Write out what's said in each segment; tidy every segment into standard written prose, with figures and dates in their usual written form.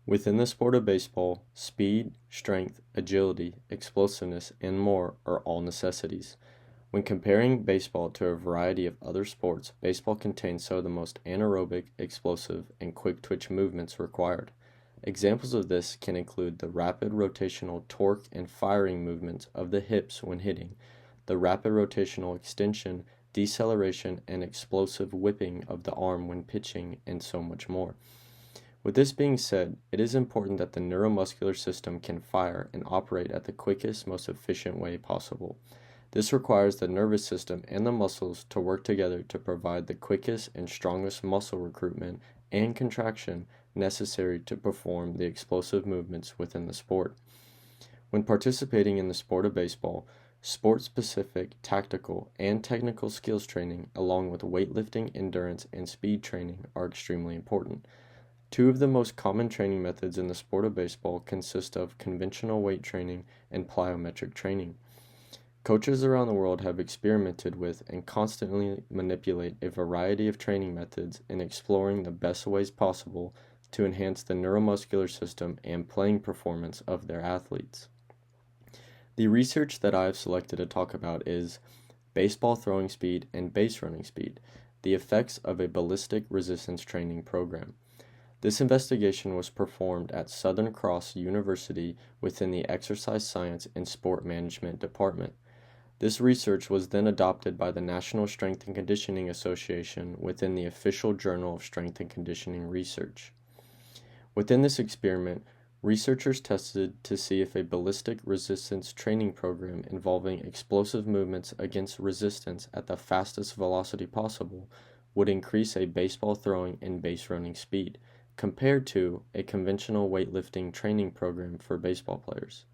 Within the sport of baseball, speed, strength, agility, explosiveness, and more are all necessities. When comparing baseball to a variety of other sports, baseball contains some of the most anaerobic, explosive, and quick-twitch movements required. Examples of this can include the rapid rotational torque and firing movements of the hips when hitting, the rapid rotational extension, deceleration, and explosive whipping of the arm when pitching, and so much more. With this being said, it is important that the neuromuscular system can fire and operate at the quickest, most efficient way possible. This requires the nervous system and the muscles to work together to provide the quickest and strongest muscle recruitment and contraction necessary to perform the explosive movements within the sport. When participating in the sport of baseball, sport-specific tactical and technical skills training, along with weightlifting, endurance, and speed training, are extremely important. Two of the most common training methods in the sport of baseball consist of conventional weight training and plyometric training. Coaches around the world have experimented with and constantly manipulate a variety of training methods in exploring the best ways possible to enhance the neuromuscular system and playing performance of their athletes. The research that I have selected to talk about is baseball throwing speed and base running speed, the effects of a ballistic resistance training program. This investigation was performed at Southern Cross University within the Exercise Science and Sport Management Department. This research was then adopted by the National Strength and Conditioning Association within the official Journal of Strength and Conditioning Research. Within this experiment, researchers tested to see if a ballistic resistance training program involving explosive movements against resistance at the fastest velocity possible would increase a baseball throwing and base running speed, compared to a conventional weightlifting training program for baseball players.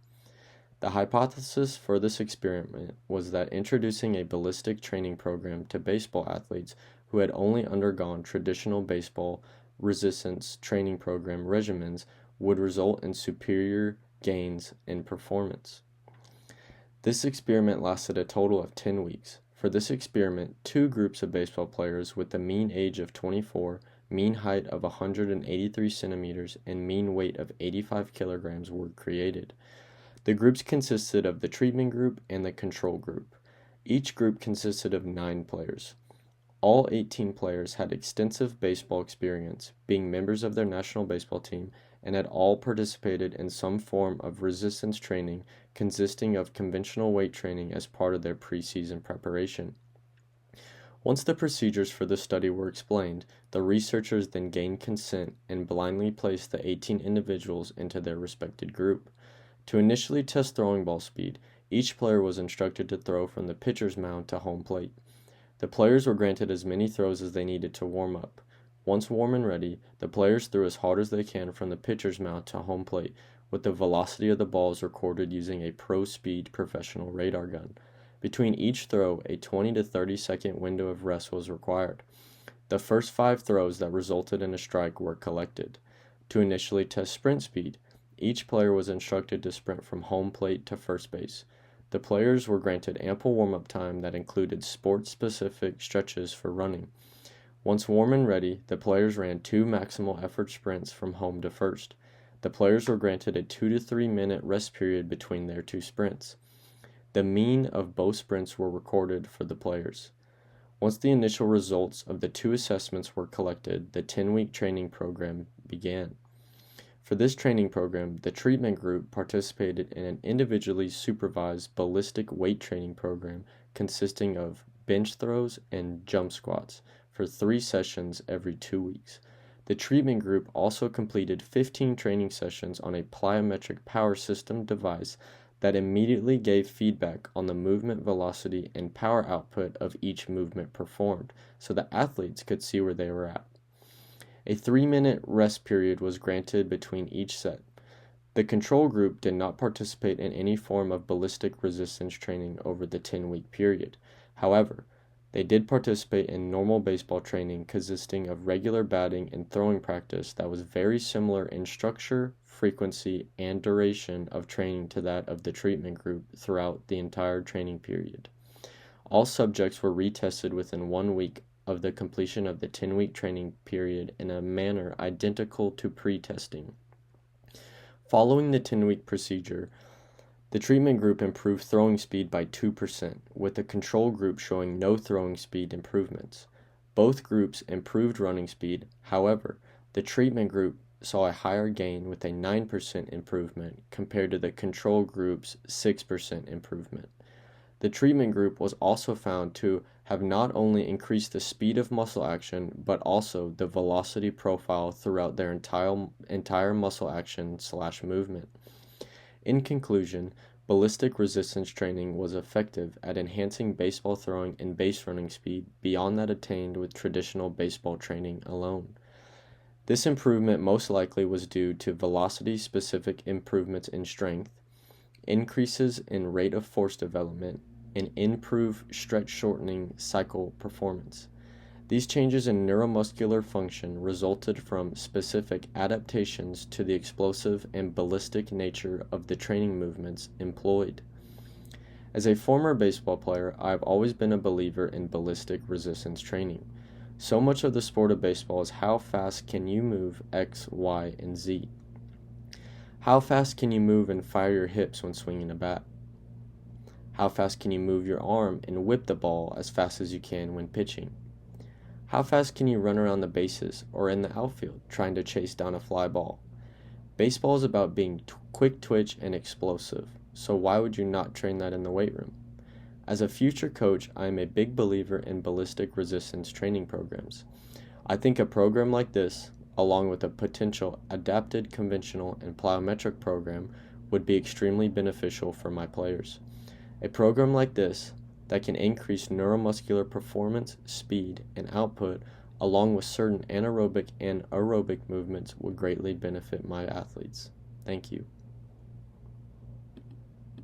The hypothesis for this experiment was that introducing a ballistic training program to baseball athletes who had only undergone traditional baseball resistance training program regimens would result in superior gains in performance. This experiment lasted a total of 10 weeks. For this experiment, two groups of baseball players with a mean age of 24, mean height of 183 centimeters, and mean weight of 85 kilograms were created. The groups consisted of the treatment group and the control group. Each group consisted of 9 players. All 18 players had extensive baseball experience, being members of their national baseball team, and had all participated in some form of resistance training consisting of conventional weight training as part of their preseason preparation. Once the procedures for the study were explained, the researchers then gained consent and blindly placed the 18 individuals into their respected group. To initially test throwing ball speed, each player was instructed to throw from the pitcher's mound to home plate. The players were granted as many throws as they needed to warm up. Once warm and ready, the players threw as hard as they can from the pitcher's mound to home plate, with the velocity of the balls recorded using a pro-speed professional radar gun. Between each throw, a 20 to 30 second window of rest was required. The first 5 throws that resulted in a strike were collected. To initially test sprint speed, each player was instructed to sprint from home plate to first base. The players were granted ample warm-up time that included sport-specific stretches for running. Once warm and ready, the players ran 2 maximal effort sprints from home to first. The players were granted a 2 to 3 minute rest period between their 2 sprints. The mean of both sprints were recorded for the players. Once the initial results of the 2 assessments were collected, the 10-week training program began. For this training program, the treatment group participated in an individually supervised ballistic weight training program consisting of bench throws and jump squats for 3 sessions every 2 weeks. The treatment group also completed 15 training sessions on a plyometric power system device that immediately gave feedback on the movement velocity and power output of each movement performed, so the athletes could see where they were at. A 3-minute rest period was granted between each set. The control group did not participate in any form of ballistic resistance training over the 10-week period. However, they did participate in normal baseball training consisting of regular batting and throwing practice that was very similar in structure, frequency, and duration of training to that of the treatment group throughout the entire training period. All subjects were retested within 1 week of the completion of the 10-week training period in a manner identical to pre-testing. Following the 10-week procedure, the treatment group improved throwing speed by 2%, with the control group showing no throwing speed improvements. Both groups improved running speed. However, the treatment group saw a higher gain with a 9% improvement compared to the control group's 6% improvement. The treatment group was also found to have not only increased the speed of muscle action, but also the velocity profile throughout their entire muscle action/movement. In conclusion, ballistic resistance training was effective at enhancing baseball throwing and base running speed beyond that attained with traditional baseball training alone. This improvement most likely was due to velocity-specific improvements in strength, increases in rate of force development, and improved stretch shortening cycle performance. These changes in neuromuscular function resulted from specific adaptations to the explosive and ballistic nature of the training movements employed. As a former baseball player, I have always been a believer in ballistic resistance training. So much of the sport of baseball is how fast can you move X, Y, and Z. How fast can you move and fire your hips when swinging a bat? How fast can you move your arm and whip the ball as fast as you can when pitching? How fast can you run around the bases or in the outfield trying to chase down a fly ball? Baseball is about being quick twitch and explosive, so why would you not train that in the weight room? As a future coach, I am a big believer in ballistic resistance training programs. I think a program like this, along with a potential adapted conventional and plyometric program, would be extremely beneficial for my players. A program like this that can increase neuromuscular performance, speed, and output, along with certain anaerobic and aerobic movements, would greatly benefit my athletes. Thank you.